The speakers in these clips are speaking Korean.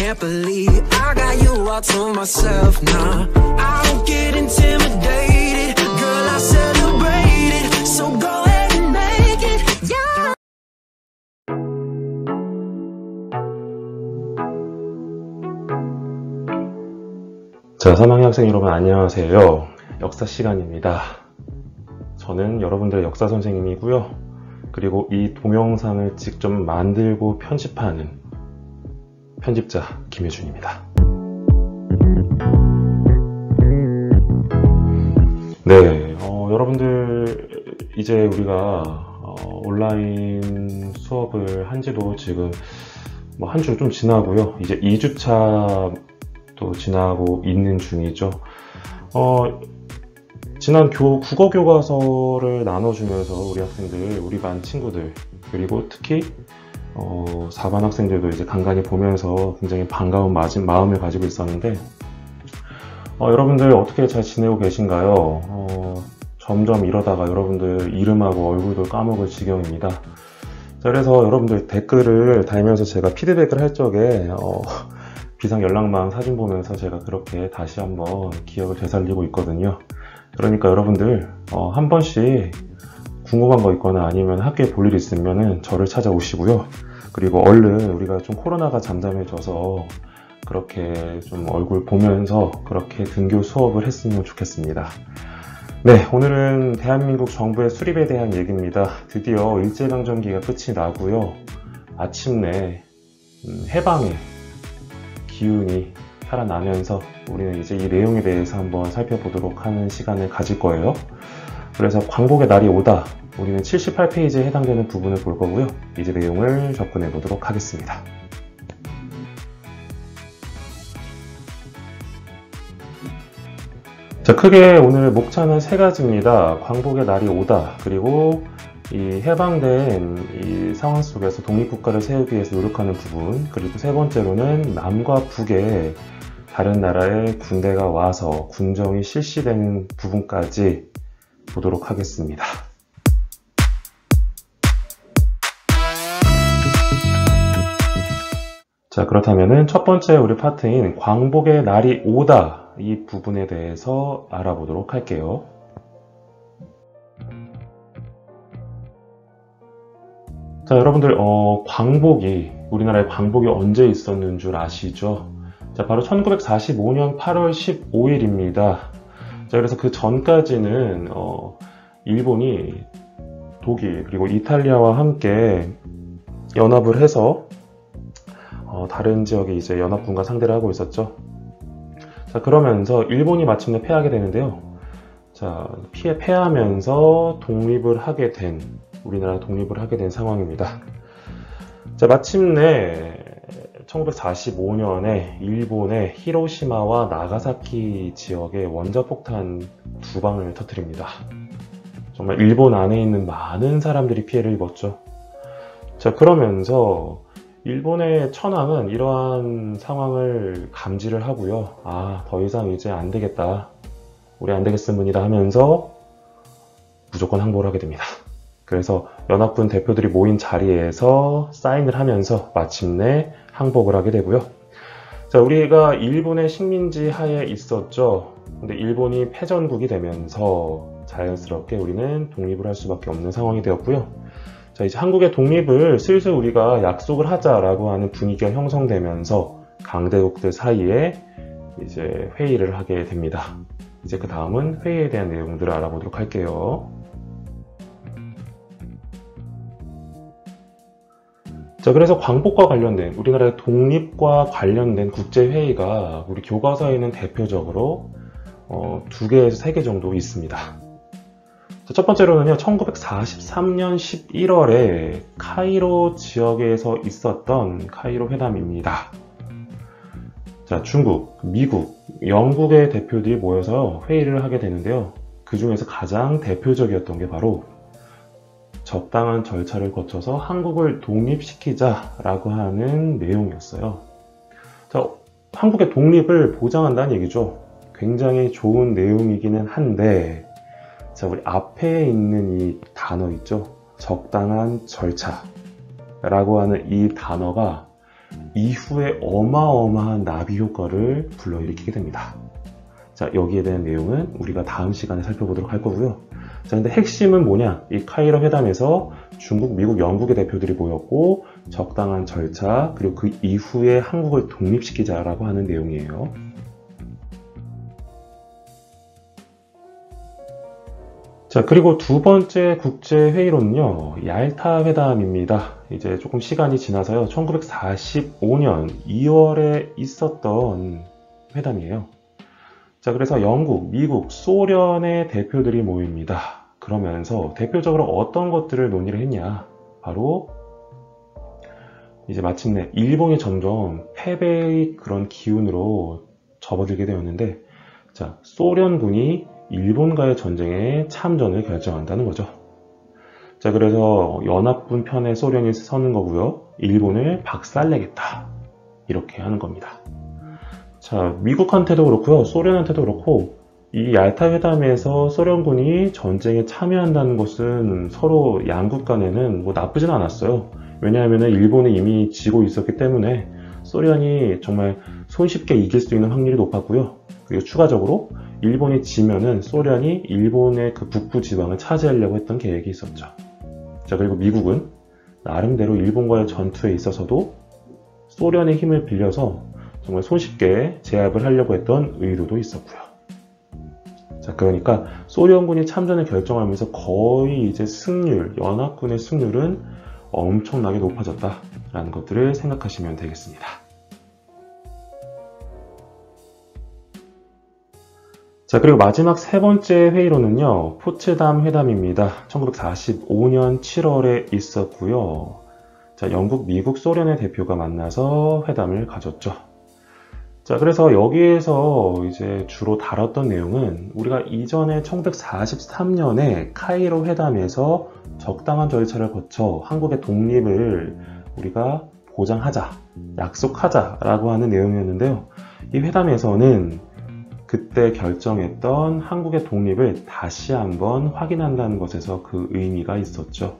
can't believe I got you all to myself now. I don't get intimidated, girl, I celebrate it. So go ahead and make it, yeah. 자, 3학년 학생 여러분 안녕하세요. 역사 시간입니다. 저는 여러분들의 역사 선생님이고요. 그리고 이 동영상을 직접 만들고 편집하는 편집자 김혜준입니다. 네, 여러분들 이제 우리가 온라인 수업을 한 지도 지금 한 주 좀 지나고요. 이제 2주차 또 지나고 있는 중이죠. 지난 국어 교과서를 나눠주면서 우리 학생들, 우리 반 친구들, 그리고 특히 4반 학생들도 이제 간간히 보면서 굉장히 반가운 마음을 가지고 있었는데, 여러분들 어떻게 잘 지내고 계신가요? 점점 이러다가 여러분들 이름하고 얼굴도 까먹을 지경입니다. 자, 그래서 여러분들 댓글을 달면서 제가 피드백을 할 적에 비상 연락망 사진 보면서 제가 그렇게 다시 한번 기억을 되살리고 있거든요. 그러니까 여러분들 한 번씩 궁금한 거 있거나 아니면 학교에 볼 일 있으면 저를 찾아오시고요. 그리고 얼른 우리가 좀 코로나가 잠잠해져서 그렇게 좀 얼굴 보면서 그렇게 등교 수업을 했으면 좋겠습니다. 네, 오늘은 대한민국 정부의 수립에 대한 얘기입니다. 드디어 일제강점기가 끝이 나고요. 마침내 해방의 기운이 살아나면서 우리는 이제 이 내용에 대해서 한번 살펴보도록 하는 시간을 가질 거예요. 그래서 광복의 날이 오다, 우리는 78페이지에 해당되는 부분을 볼 거고요. 이제 내용을 접근해 보도록 하겠습니다. 자, 크게 오늘 목차는 세 가지입니다. 광복의 날이 오다, 그리고 이 해방된 이 상황 속에서 독립국가를 세우기 위해서 노력하는 부분, 그리고 세 번째로는 남과 북에 다른 나라의 군대가 와서 군정이 실시되는 부분까지 보도록 하겠습니다. 자, 그렇다면은 첫 번째 우리 파트인 광복의 날이 오다, 이 부분에 대해서 알아보도록 할게요. 자, 여러분들 우리나라에 광복이 언제 있었는 줄 아시죠? 자, 바로 1945년 8월 15일입니다. 자, 그래서 그 전까지는 일본이 독일 그리고 이탈리아와 함께 연합을 해서 다른 지역에 이제 연합군과 상대를 하고 있었죠. 자, 그러면서 일본이 마침내 패하게 되는데요. 자, 패하면서 우리나라 독립을 하게 된 상황입니다. 자, 마침내 1945년에 일본의 히로시마와 나가사키 지역에 원자폭탄 2방을 터뜨립니다. 정말 일본 안에 있는 많은 사람들이 피해를 입었죠. 자, 그러면서 일본의 천황은 이러한 상황을 감지를 하고요. 더 이상 이제 안 되겠다, 우리 안 되겠습니다 하면서 무조건 항복을 하게 됩니다. 그래서 연합군 대표들이 모인 자리에서 사인을 하면서 마침내 항복을 하게 되고요. 자, 우리가 일본의 식민지 하에 있었죠. 근데 일본이 패전국이 되면서 자연스럽게 우리는 독립을 할 수밖에 없는 상황이 되었고요. 자, 이제 한국의 독립을 슬슬 우리가 약속을 하자라고 하는 분위기가 형성되면서 강대국들 사이에 이제 회의를 하게 됩니다. 이제 그 다음은 회의에 대한 내용들을 알아보도록 할게요. 자, 그래서 광복과 관련된, 우리나라의 독립과 관련된 국제회의가 우리 교과서에는 대표적으로 2개에서 3개 정도 있습니다. 자, 첫 번째로는요, 1943년 11월에 카이로 지역에서 있었던 카이로 회담입니다. 자, 중국, 미국, 영국의 대표들이 모여서 회의를 하게 되는데요. 그 중에서 가장 대표적이었던 게 바로 적당한 절차를 거쳐서 한국을 독립시키자라고 하는 내용이었어요. 자, 한국의 독립을 보장한다는 얘기죠. 굉장히 좋은 내용이기는 한데, 자, 우리 앞에 있는 이 단어 있죠? 적당한 절차라고 하는 이 단어가 이후에 어마어마한 나비 효과를 불러일으키게 됩니다. 자, 여기에 대한 내용은 우리가 다음 시간에 살펴보도록 할 거고요. 자, 근데 핵심은 뭐냐? 이 카이로 회담에서 중국, 미국, 영국의 대표들이 모였고 적당한 절차, 그리고 그 이후에 한국을 독립시키자라고 하는 내용이에요. 자, 그리고 두 번째 국제회의로는요, 얄타 회담입니다. 이제 조금 시간이 지나서요, 1945년 2월에 있었던 회담이에요. 자, 그래서 영국, 미국, 소련의 대표들이 모입니다. 그러면서 대표적으로 어떤 것들을 논의를 했냐? 바로 이제 마침내 일본이 점점 패배의 그런 기운으로 접어들게 되었는데, 자, 소련군이 일본과의 전쟁에 참전을 결정한다는 거죠. 자, 그래서 연합군 편에 소련이 서는 거고요. 일본을 박살내겠다. 이렇게 하는 겁니다. 자, 미국한테도 그렇고요. 소련한테도 그렇고, 이 얄타 회담에서 소련군이 전쟁에 참여한다는 것은 서로 양국 간에는 뭐 나쁘진 않았어요. 왜냐하면 일본이 이미 지고 있었기 때문에 소련이 정말 손쉽게 이길 수 있는 확률이 높았고요. 그리고 추가적으로 일본이 지면은 소련이 일본의 그 북부 지방을 차지하려고 했던 계획이 있었죠. 자, 그리고 미국은 나름대로 일본과의 전투에 있어서도 소련의 힘을 빌려서 정말 손쉽게 제압을 하려고 했던 의도도 있었고요. 자, 그러니까 소련군이 참전을 결정하면서 거의 이제 승률, 연합군의 승률은 엄청나게 높아졌다라는 것들을 생각하시면 되겠습니다. 자, 그리고 마지막 세 번째 회의로는요, 포츠담 회담입니다. 1945년 7월에 있었고요. 자, 영국, 미국, 소련의 대표가 만나서 회담을 가졌죠. 자, 그래서 여기에서 이제 주로 다뤘던 내용은 우리가 이전에 1943년에 카이로 회담에서 적당한 절차를 거쳐 한국의 독립을 우리가 보장하자, 약속하자라고 하는 내용이었는데요. 이 회담에서는 그때 결정했던 한국의 독립을 다시 한번 확인한다는 것에서 그 의미가 있었죠.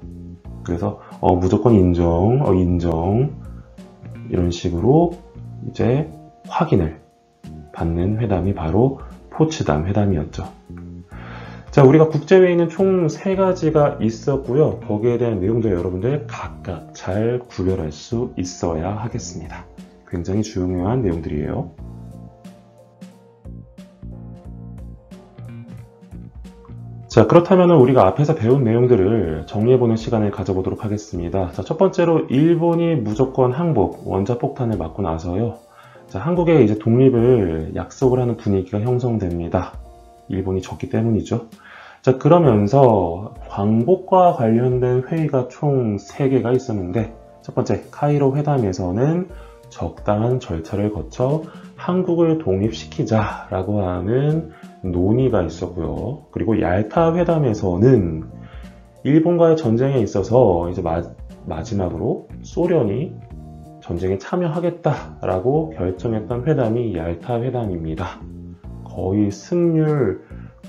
그래서 무조건 인정 이런 식으로 이제 확인을 받는 회담이 바로 포츠담 회담이었죠. 자, 우리가 국제회의는 총 3가지가 있었고요. 거기에 대한 내용도 여러분들 각각 잘 구별할 수 있어야 하겠습니다. 굉장히 중요한 내용들이에요. 자, 그렇다면 우리가 앞에서 배운 내용들을 정리해보는 시간을 가져보도록 하겠습니다. 자, 첫 번째로 일본이 무조건 항복, 원자폭탄을 맞고 나서요. 자, 한국의 이제 독립을 약속을 하는 분위기가 형성됩니다. 일본이 졌기 때문이죠. 자, 그러면서 광복과 관련된 회의가 총 3개가 있었는데, 첫 번째, 카이로 회담에서는 적당한 절차를 거쳐 한국을 독립시키자라고 하는 논의가 있었고요. 그리고 얄타 회담에서는 일본과의 전쟁에 있어서 이제 마지막으로 소련이 전쟁에 참여하겠다라고 결정했던 회담이 얄타 회담입니다. 거의 승률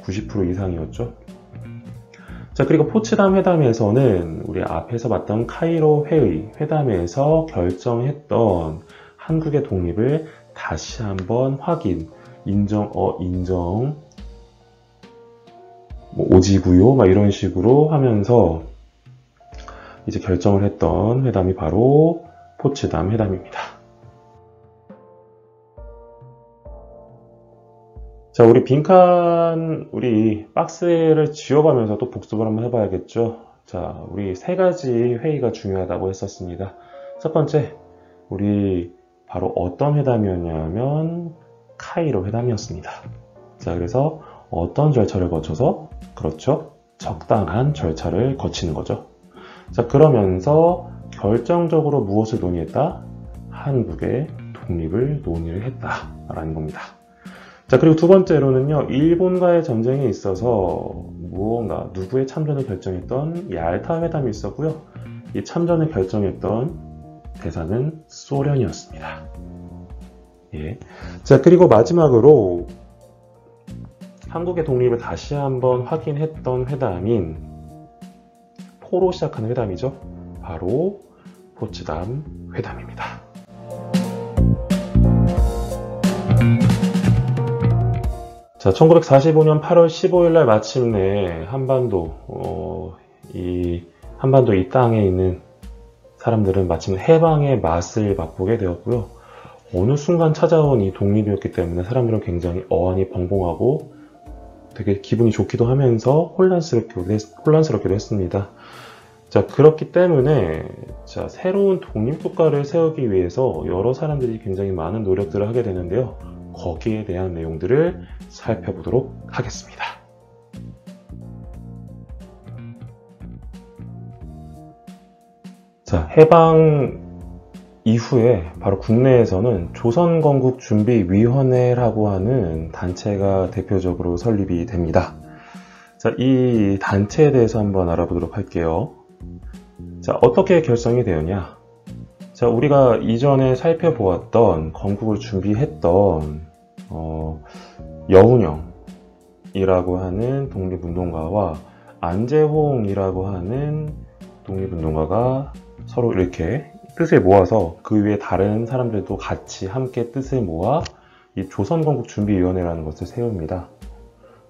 90% 이상이었죠. 자, 그리고 포츠담 회담에서는 우리 앞에서 봤던 카이로 회담에서 결정했던 한국의 독립을 다시 한번 확인, 인정, 뭐 오지구요, 막 이런 식으로 하면서 이제 결정을 했던 회담이 바로 포츠담 회담입니다. 자, 우리 빈칸, 우리 박스를 지워가면서 또 복습을 한번 해봐야겠죠. 자, 우리 3가지 회의가 중요하다고 했었습니다. 첫 번째, 우리 바로 어떤 회담이었냐면 카이로 회담이었습니다. 자, 그래서 어떤 절차를 거쳐서, 그렇죠, 적당한 절차를 거치는 거죠. 자, 그러면서 결정적으로 무엇을 논의했다? 한국의 독립을 논의를 했다라는 겁니다. 자, 그리고 두 번째로는요, 일본과의 전쟁에 있어서 누구의 참전을 결정했던 얄타 회담이 있었고요. 이 참전을 결정했던 대사는 소련이었습니다. 예. 자, 그리고 마지막으로 한국의 독립을 다시 한번 확인했던 회담인 포로 시작하는 회담이죠. 바로 포츠담 회담입니다. 자, 1945년 8월 15일 날 마침내 한반도, 이 땅에 있는 사람들은 마침내 해방의 맛을 맛보게 되었고요. 어느 순간 찾아온 이 독립이었기 때문에 사람들은 굉장히 어안이 벙벙하고 되게 기분이 좋기도 하면서 혼란스럽기도 했습니다. 자, 그렇기 때문에 새로운 독립국가를 세우기 위해서 여러 사람들이 굉장히 많은 노력들을 하게 되는데요. 거기에 대한 내용들을 살펴보도록 하겠습니다. 자, 해방 이후에 바로 국내에서는 조선건국준비위원회라고 하는 단체가 대표적으로 설립이 됩니다. 자, 이 단체에 대해서 한번 알아보도록 할게요. 자, 어떻게 결성이 되었냐? 자, 우리가 이전에 살펴보았던 건국을 준비했던 여운형이라고 하는 독립운동가와 안재홍이라고 하는 독립운동가가 서로 이렇게 뜻을 모아서 그 위에 다른 사람들도 같이 함께 뜻을 모아 이 조선건국준비위원회라는 것을 세웁니다.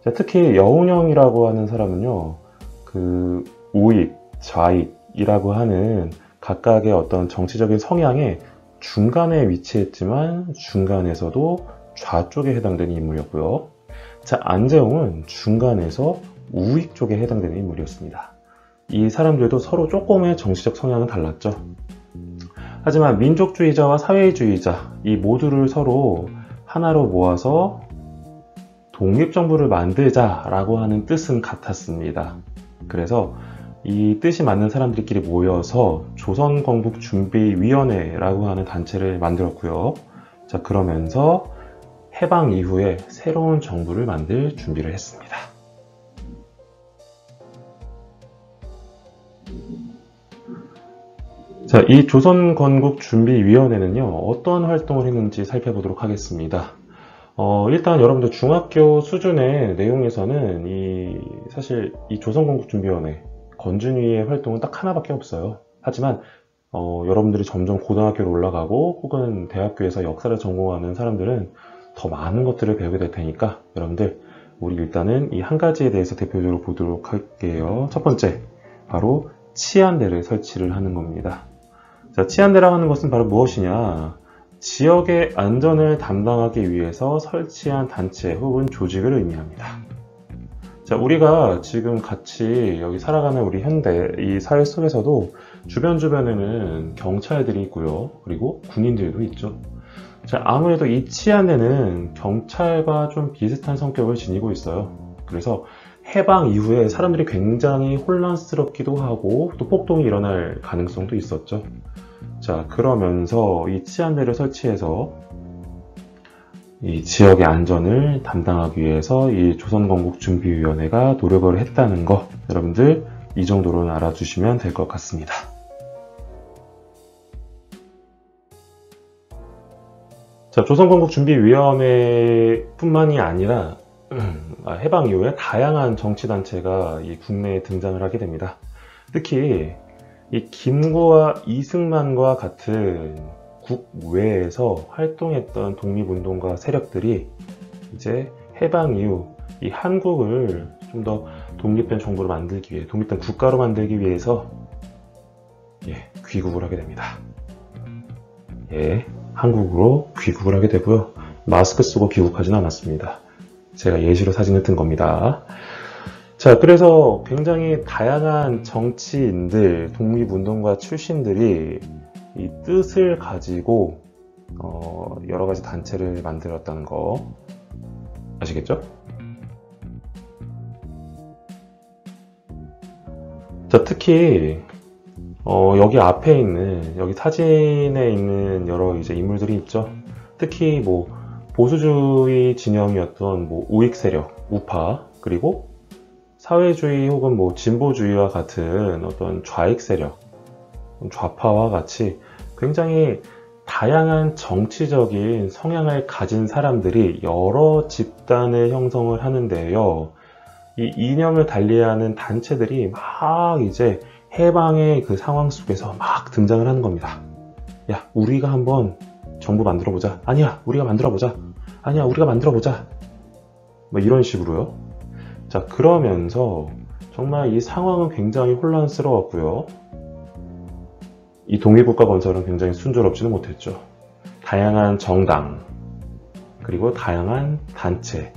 자, 특히 여운형이라고 하는 사람은요, 그 우익, 좌익이라고 하는 각각의 어떤 정치적인 성향의 중간에 위치했지만 중간에서도 좌쪽에 해당되는 인물이었고요. 자, 안재홍은 중간에서 우익 쪽에 해당되는 인물이었습니다. 이 사람들도 서로 조금의 정치적 성향은 달랐죠. 하지만 민족주의자와 사회주의자 이 모두를 서로 하나로 모아서 독립정부를 만들자라고 하는 뜻은 같았습니다. 그래서 이 뜻이 맞는 사람들끼리 모여서 조선건국준비위원회라고 하는 단체를 만들었고요. 자, 그러면서 해방 이후에 새로운 정부를 만들 준비를 했습니다. 자, 이 조선건국준비위원회는요, 어떤 활동을 했는지 살펴보도록 하겠습니다. 일단 여러분들 중학교 수준의 내용에서는 사실 이 조선건국준비위원회 건준위의 활동은 딱 하나밖에 없어요. 하지만 여러분들이 점점 고등학교로 올라가고 혹은 대학교에서 역사를 전공하는 사람들은 더 많은 것들을 배우게 될 테니까 여러분들 우리 일단은 이 한 가지에 대해서 대표적으로 보도록 할게요. 첫 번째, 바로 치안대를 설치를 하는 겁니다. 자, 치안대라고 하는 것은 바로 무엇이냐? 지역의 안전을 담당하기 위해서 설치한 단체 혹은 조직을 의미합니다. 자, 우리가 지금 같이 여기 살아가는 우리 현대 이 사회 속에서도 주변에는 경찰들이 있고요. 그리고 군인들도 있죠. 자, 아무래도 이 치안대는 경찰과 좀 비슷한 성격을 지니고 있어요. 그래서 해방 이후에 사람들이 굉장히 혼란스럽기도 하고 또 폭동이 일어날 가능성도 있었죠. 자, 그러면서 이 치안대를 설치해서 이 지역의 안전을 담당하기 위해서 이 조선건국준비위원회가 노력을 했다는 거 여러분들 이 정도로는 알아주시면 될 것 같습니다. 자, 조선건국준비위원회 뿐만이 아니라 해방 이후에 다양한 정치단체가 이 국내에 등장을 하게 됩니다. 특히 이 김구와 이승만과 같은 국외에서 활동했던 독립운동가 세력들이 이제 해방 이후 이 한국을 좀 더 독립된 정부로 만들기 위해, 독립된 국가로 만들기 위해서 귀국을 하게 됩니다. 한국으로 귀국을 하게 되고요. 마스크 쓰고 귀국하지는 않았습니다. 제가 예시로 사진을 든 겁니다. 자, 그래서 굉장히 다양한 정치인들, 독립운동가 출신들이 이 뜻을 가지고 여러 가지 단체를 만들었다는 거 아시겠죠? 자, 특히 여기 앞에 있는 여기 사진에 있는 여러 이제 인물들이 있죠. 특히 뭐 보수주의 진영이었던 뭐 우익 세력, 우파, 그리고 사회주의 혹은 뭐 진보주의와 같은 어떤 좌익 세력, 좌파와 같이 굉장히 다양한 정치적인 성향을 가진 사람들이 여러 집단을 형성을 하는데요. 이 이념을 달리하는 단체들이 막 이제 해방의 그 상황 속에서 막 등장을 하는 겁니다. 야, 우리가 한번 정부 만들어 보자. 아니야, 우리가 만들어 보자. 아니야, 우리가 만들어 보자. 뭐 이런 식으로요. 자, 그러면서 정말 이 상황은 굉장히 혼란스러웠고요. 이 독립국가 건설은 굉장히 순조롭지는 못했죠. 다양한 정당, 그리고 다양한 단체.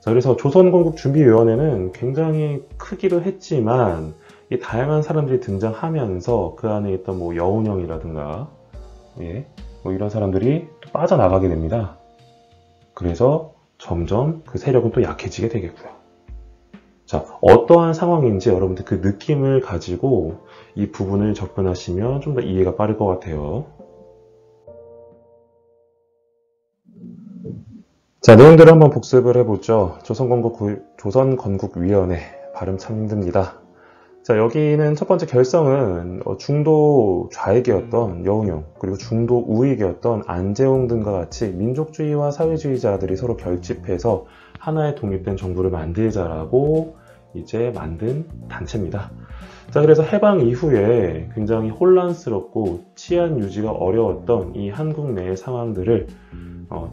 자, 그래서 조선건국준비위원회는 굉장히 크기도 했지만 이 다양한 사람들이 등장하면서 그 안에 있던 뭐 여운형이라든가 뭐 이런 사람들이 또 빠져나가게 됩니다. 그래서 점점 그 세력은 또 약해지게 되겠고요. 자, 어떠한 상황인지 여러분들 그 느낌을 가지고 이 부분을 접근하시면 좀 더 이해가 빠를 것 같아요. 자, 내용들을 한번 복습을 해보죠. 조선건국위원회, 발음 참 힘듭니다. 자, 여기는 첫 번째 결성은 중도 좌익이었던 여운형, 그리고 중도 우익이었던 안재홍 등과 같이 민족주의와 사회주의자들이 서로 결집해서 하나의 독립된 정부를 만들자라고 이제 만든 단체입니다. 자, 그래서 해방 이후에 굉장히 혼란스럽고 치안 유지가 어려웠던 이 한국 내의 상황들을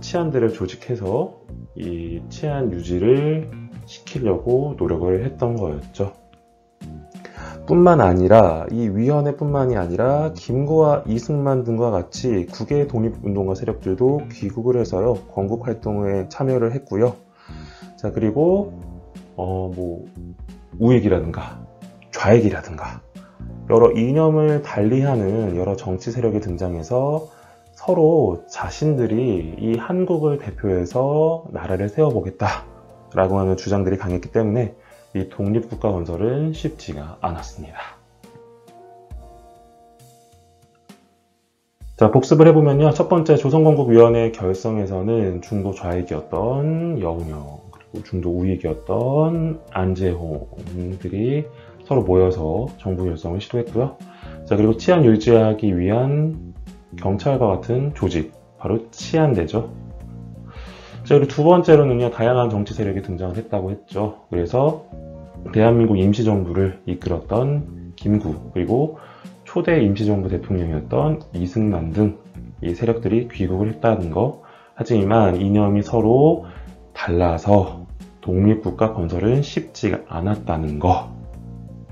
치안들을 조직해서 이 치안 유지를 시키려고 노력을 했던 거였죠. 뿐만 아니라 이 위원회뿐만이 아니라 김구와 이승만 등과 같이 국외 독립운동가 세력들도 귀국을 해서요 건국 활동에 참여를 했고요. 자, 그리고 뭐 우익이라든가 좌익이라든가 여러 이념을 달리하는 여러 정치 세력이 등장해서 서로 자신들이 이 한국을 대표해서 나라를 세워보겠다라고 하는 주장들이 강했기 때문에 이 독립국가 건설은 쉽지가 않았습니다. 자, 복습을 해보면요. 첫 번째 조선건국위원회 결성에서는 중도 좌익이었던 여운형, 그리고 중도 우익이었던 안재홍들이 서로 모여서 정부 결성을 시도했고요. 자, 그리고 치안 유지하기 위한 경찰과 같은 조직, 바로 치안대죠. 자, 그리고 두 번째로는요, 다양한 정치 세력이 등장을 했다고 했죠. 그래서 대한민국 임시정부를 이끌었던 김구, 그리고 초대 임시정부 대통령이었던 이승만 등 이 세력들이 귀국을 했다는 거. 하지만 이념이 서로 달라서 독립국가 건설은 쉽지가 않았다는 거.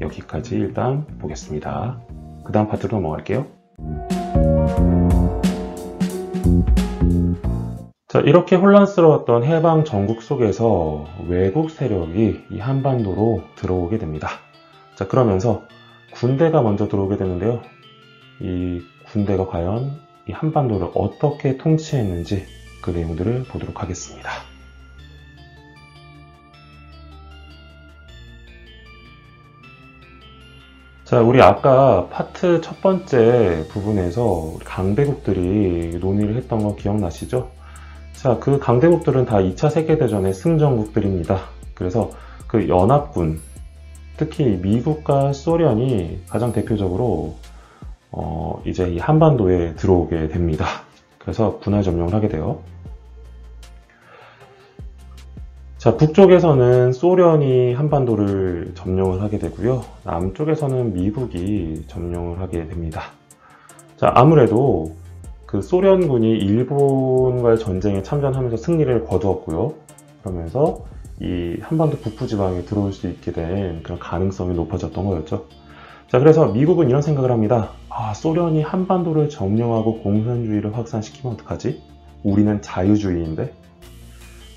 여기까지 일단 보겠습니다. 그 다음 파트로 넘어갈게요. 자, 이렇게 혼란스러웠던 해방 전국 속에서 외국 세력이 이 한반도로 들어오게 됩니다. 자, 그러면서 군대가 먼저 들어오게 되는데요. 이 군대가 과연 이 한반도를 어떻게 통치했는지 그 내용들을 보도록 하겠습니다. 자, 우리 아까 파트 첫 번째 부분에서 강대국들이 논의를 했던 거 기억나시죠? 자, 그 강대국들은 다 2차 세계대전의 승전국들입니다. 그래서 그 연합군, 특히 미국과 소련이 가장 대표적으로 이제 이 한반도에 들어오게 됩니다. 그래서 군할 점령을 하게 돼요. 자, 북쪽에서는 소련이 한반도를 점령을 하게 되고요. 남쪽에서는 미국이 점령을 하게 됩니다. 자, 아무래도 그 소련군이 일본과의 전쟁에 참전하면서 승리를 거두었고요. 그러면서 이 한반도 북부 지방에 들어올 수 있게 된 그런 가능성이 높아졌던 거였죠. 자, 그래서 미국은 이런 생각을 합니다. 아, 소련이 한반도를 점령하고 공산주의를 확산시키면 어떡하지? 우리는 자유주의인데?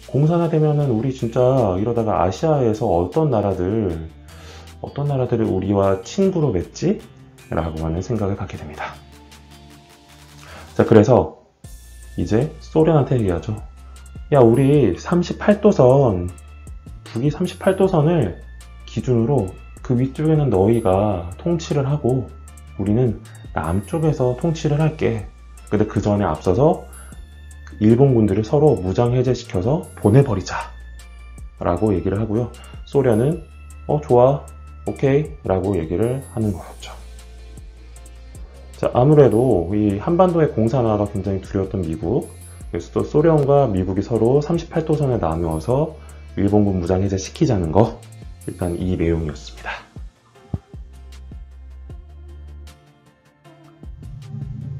공산화되면은 우리 진짜 이러다가 아시아에서 어떤 나라들을 우리와 친구로 맺지? 라고 하는 생각을 갖게 됩니다. 자, 그래서 이제 소련한테 얘기하죠. 야, 우리 38도선, 북위 38도선을 기준으로 그 위쪽에는 너희가 통치를 하고 우리는 남쪽에서 통치를 할게. 근데 그 전에 앞서서 일본군들을 서로 무장해제시켜서 보내버리자 라고 얘기를 하고요. 소련은 좋아, 오케이 라고 얘기를 하는 거였죠. 자, 아무래도 이 한반도의 공산화가 굉장히 두려웠던 미국, 그래서 또 소련과 미국이 서로 38도선에 나누어서 일본군 무장해제 시키자는 거, 일단 이 내용이었습니다.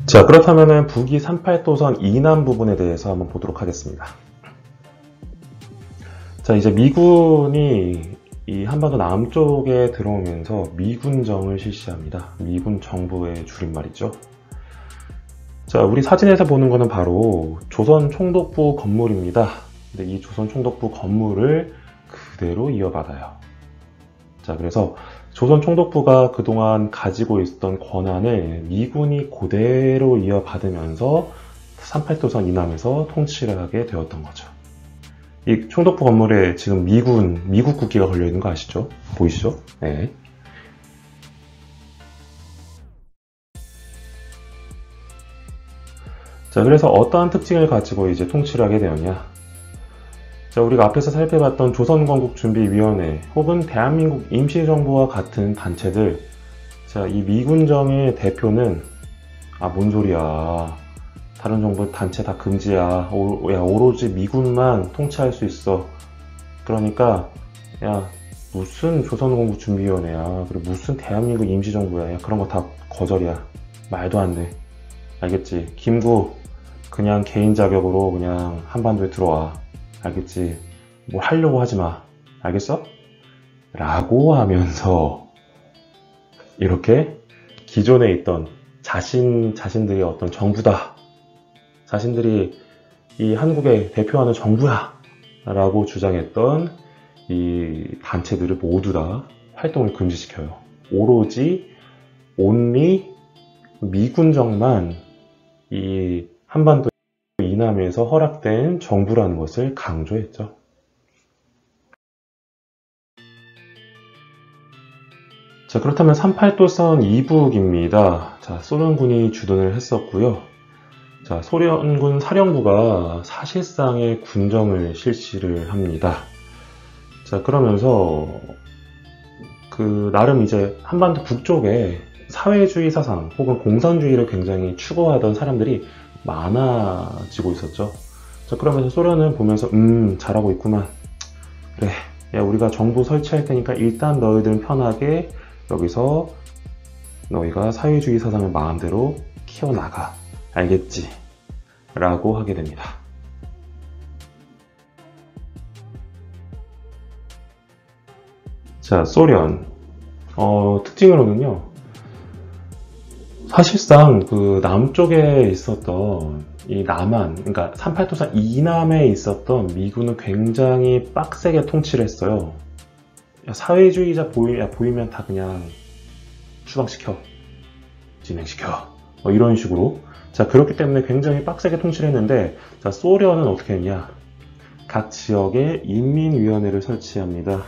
자, 그렇다면 북위 38도선 이남 부분에 대해서 한번 보도록 하겠습니다. 자, 이제 미군이 이 한반도 남쪽에 들어오면서 미군정을 실시합니다. 미군 정부의 줄임말이죠. 자, 우리 사진에서 보는 거는 바로 조선 총독부 건물입니다. 근데 이 조선 총독부 건물을 그대로 이어받아요. 자, 그래서 조선 총독부가 그동안 가지고 있었던 권한을 미군이 그대로 이어받으면서 38도선 이남에서 통치를 하게 되었던 거죠. 이 총독부 건물에 지금 미국 국기가 걸려 있는 거 아시죠? 보이시죠? 네. 자, 그래서 어떠한 특징을 가지고 이제 통치를 하게 되었냐? 자, 우리가 앞에서 살펴봤던 조선건국준비위원회 혹은 대한민국 임시정부와 같은 단체들, 자, 이 미군정의 대표는 뭔 소리야? 다른 정부 단체 다 금지야. 오로지 미군만 통치할 수 있어. 그러니까 야, 무슨 조선건국준비위원회야? 그리고 무슨 대한민국 임시정부야? 야, 그런 거 다 거절이야. 말도 안 돼. 알겠지? 김구 그냥 개인 자격으로 그냥 한반도에 들어와. 알겠지? 뭘 하려고 하지 마. 알겠어? 라고 하면서 이렇게 기존에 있던 자신들의 어떤 정부다. 자신들이 이 한국에 대표하는 정부야. 라고 주장했던 이 단체들을 모두 다 활동을 금지시켜요. 오로지 미군정만 이 한반도 이남에서 허락된 정부라는 것을 강조했죠. 자, 그렇다면 38도선 이북입니다. 자, 소련군이 주둔을 했었고요. 자, 소련군 사령부가 사실상의 군정을 실시를 합니다. 자, 그러면서 나름 이제 한반도 북쪽에 사회주의 사상 혹은 공산주의를 굉장히 추구하던 사람들이 많아지고 있었죠. 자, 그러면서 소련은 보면서 잘하고 있구만. 그래, 야, 우리가 정부 설치할 테니까 일단 너희들은 편하게 여기서 너희가 사회주의 사상을 마음대로 키워나가. 알겠지? 라고 하게 됩니다. 자, 소련 특징으로는요, 사실상 남쪽에 있었던 이 남한, 그러니까 38도선 이남에 있었던 미군은 굉장히 빡세게 통치를 했어요. 야, 사회주의자 보이면 다 그냥 추방시켜, 진행시켜, 이런 식으로. 자, 그렇기 때문에 굉장히 빡세게 통치를 했는데, 자, 소련은 어떻게 했냐? 각 지역에 인민위원회를 설치합니다.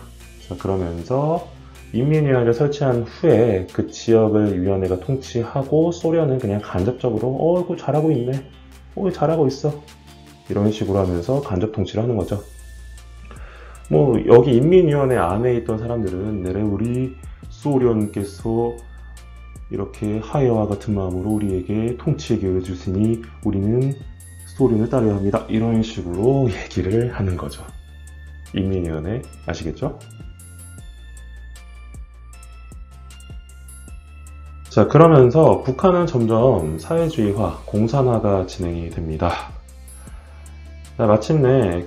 자, 그러면서 인민위원회를 설치한 후에 그 지역을 위원회가 통치하고 소련은 그냥 간접적으로 그거 잘하고 있네. 잘하고 있어. 이런 식으로 하면서 간접 통치를 하는 거죠. 여기 인민위원회 안에 있던 사람들은 내래 우리 소련께서 이렇게 하해와 같은 마음으로 우리에게 통치의 기회를 주시니 우리는 소련을 따라야 합니다. 이런 식으로 얘기를 하는 거죠. 인민위원회 아시겠죠? 자, 그러면서 북한은 점점 사회주의화, 공산화가 진행이 됩니다. 자, 마침내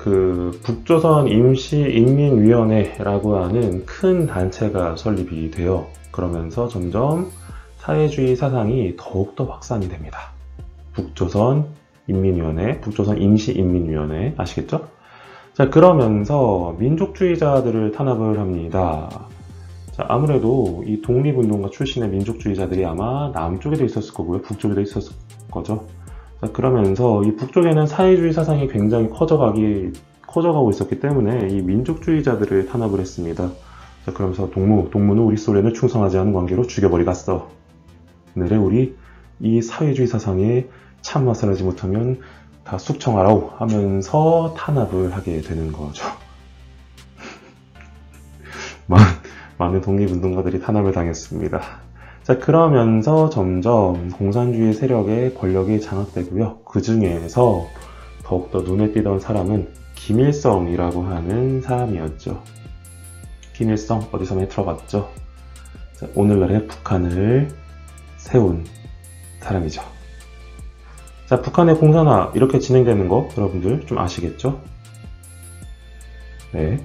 북조선 임시인민위원회라고 하는 큰 단체가 설립이 돼요. 그러면서 점점 사회주의 사상이 더욱더 확산이 됩니다. 북조선 인민위원회, 북조선 임시인민위원회 아시겠죠? 자, 그러면서 민족주의자들을 탄압을 합니다. 자, 아무래도 이 독립운동가 출신의 민족주의자들이 아마 남쪽에도 있었을 거고요. 북쪽에도 있었을 거죠. 자, 그러면서 이 북쪽에는 사회주의 사상이 굉장히 커져가고 있었기 때문에 이 민족주의자들을 탄압을 했습니다. 자, 그러면서 동무는 우리 소련을 충성하지 않은 관계로 죽여버리갔어. 내래 우리 이 사회주의 사상에 참맛을 하지 못하면 다 숙청하라고 하면서 탄압을 하게 되는 거죠. 많은 독립운동가들이 탄압을 당했습니다. 자, 그러면서 점점 공산주의 세력의 권력이 장악되고요. 그 중에서 더욱더 눈에 띄던 사람은 김일성이라고 하는 사람이었죠. 김일성 어디서 많이 들어봤죠? 자, 오늘날의 북한을 세운 사람이죠. 자, 북한의 공산화 이렇게 진행되는 거 여러분들 좀 아시겠죠? 네.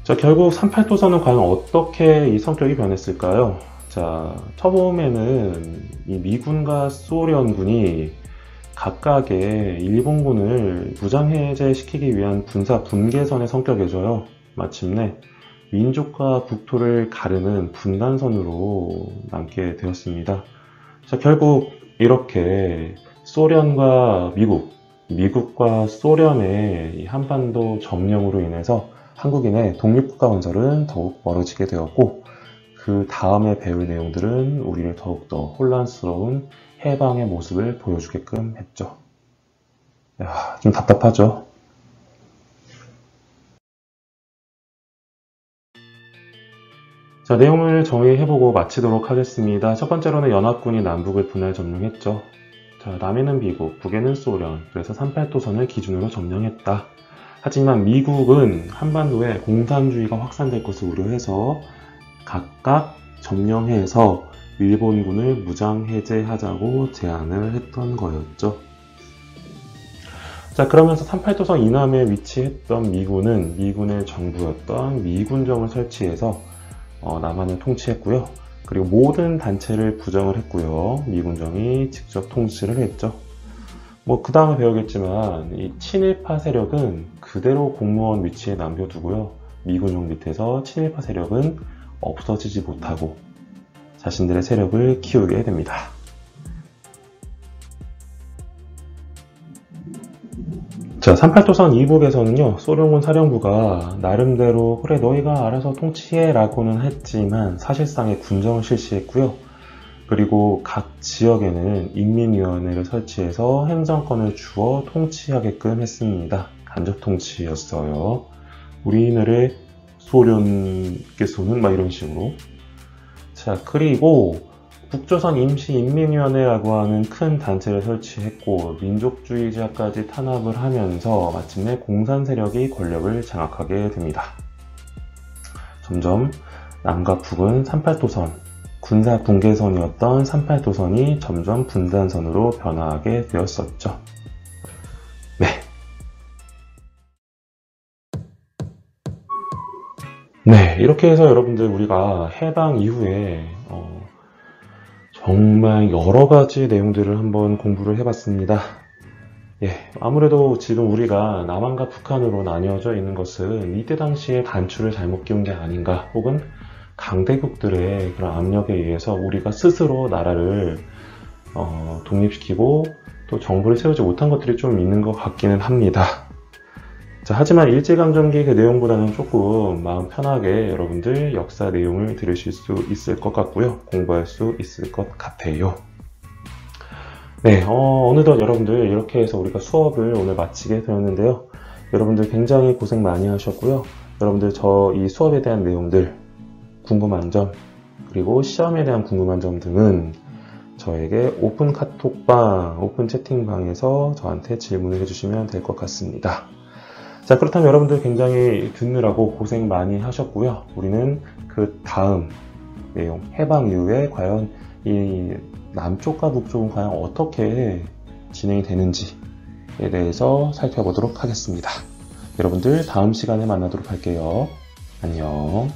자, 결국 38도선은 과연 어떻게 이 성격이 변했을까요? 자, 처음에는 이 미군과 소련군이 각각의 일본군을 무장해제시키기 위한 군사 분계선의 성격이죠요. 마침내 민족과 국토를 가르는 분단선으로 남게 되었습니다. 자, 결국 이렇게 소련과 미국과 소련의 이 한반도 점령으로 인해서 한국인의 독립국가 건설은 더욱 멀어지게 되었고, 그 다음에 배울 내용들은 우리를 더욱더 혼란스러운 해방의 모습을 보여주게끔 했죠. 야, 좀 답답하죠? 자, 내용을 정리해보고 마치도록 하겠습니다. 첫 번째로는 연합군이 남북을 분할 점령했죠. 자, 남에는 미국, 북에는 소련, 그래서 38도선을 기준으로 점령했다. 하지만 미국은 한반도에 공산주의가 확산될 것을 우려해서 각각 점령해서 일본군을 무장해제하자고 제안을 했던 거였죠. 자, 그러면서 38도선 이남에 위치했던 미군은 미군의 정부였던 미군정을 설치해서 남한을 통치했고요. 그리고 모든 단체를 부정을 했고요. 미군정이 직접 통치를 했죠. 그 다음에 배우겠지만 이 친일파 세력은 그대로 공무원 위치에 남겨두고요. 미군정 밑에서 친일파 세력은 없어지지 못하고 자신들의 세력을 키우게 됩니다. 자, 38도선 이북에서는요, 소련군 사령부가 나름대로 그래 너희가 알아서 통치해 라고는 했지만 사실상의 군정을 실시했고요. 그리고 각 지역에는 인민위원회를 설치해서 행정권을 주어 통치하게끔 했습니다. 간접 통치였어요. 우리나라의 소련께서는 막 이런 식으로. 자, 그리고 북조선 임시인민위원회라고 하는 큰 단체를 설치했고 민족주의자까지 탄압을 하면서 마침내 공산 세력이 권력을 장악하게 됩니다. 점점 남과 북은 38도선, 군사 분계선이었던 38도선이 점점 분단선으로 변화하게 되었었죠. 네, 이렇게 해서 여러분들 우리가 해방 이후에 정말 여러 가지 내용들을 한번 공부를 해봤습니다. 예, 아무래도 지금 우리가 남한과 북한으로 나뉘어져 있는 것은 이때 당시에 단추를 잘못 끼운 게 아닌가, 혹은 강대국들의 그런 압력에 의해서 우리가 스스로 나라를 독립시키고 또 정부를 세우지 못한 것들이 좀 있는 것 같기는 합니다. 자, 하지만 일제강점기 그 내용보다는 조금 마음 편하게 여러분들 역사 내용을 들으실 수 있을 것 같고요. 공부할 수 있을 것 같아요. 네, 어느덧 여러분들 이렇게 해서 우리가 수업을 오늘 마치게 되었는데요. 여러분들 굉장히 고생 많이 하셨고요. 여러분들 저 이 수업에 대한 내용들, 궁금한 점, 그리고 시험에 대한 궁금한 점 등은 저에게 오픈 카톡방, 오픈 채팅방에서 저한테 질문을 해주시면 될 것 같습니다. 자, 그렇다면 여러분들 굉장히 듣느라고 고생 많이 하셨고요. 우리는 그 다음 내용, 해방 이후에 과연 이 남쪽과 북쪽은 과연 어떻게 진행이 되는지에 대해서 살펴보도록 하겠습니다. 여러분들 다음 시간에 만나도록 할게요. 안녕.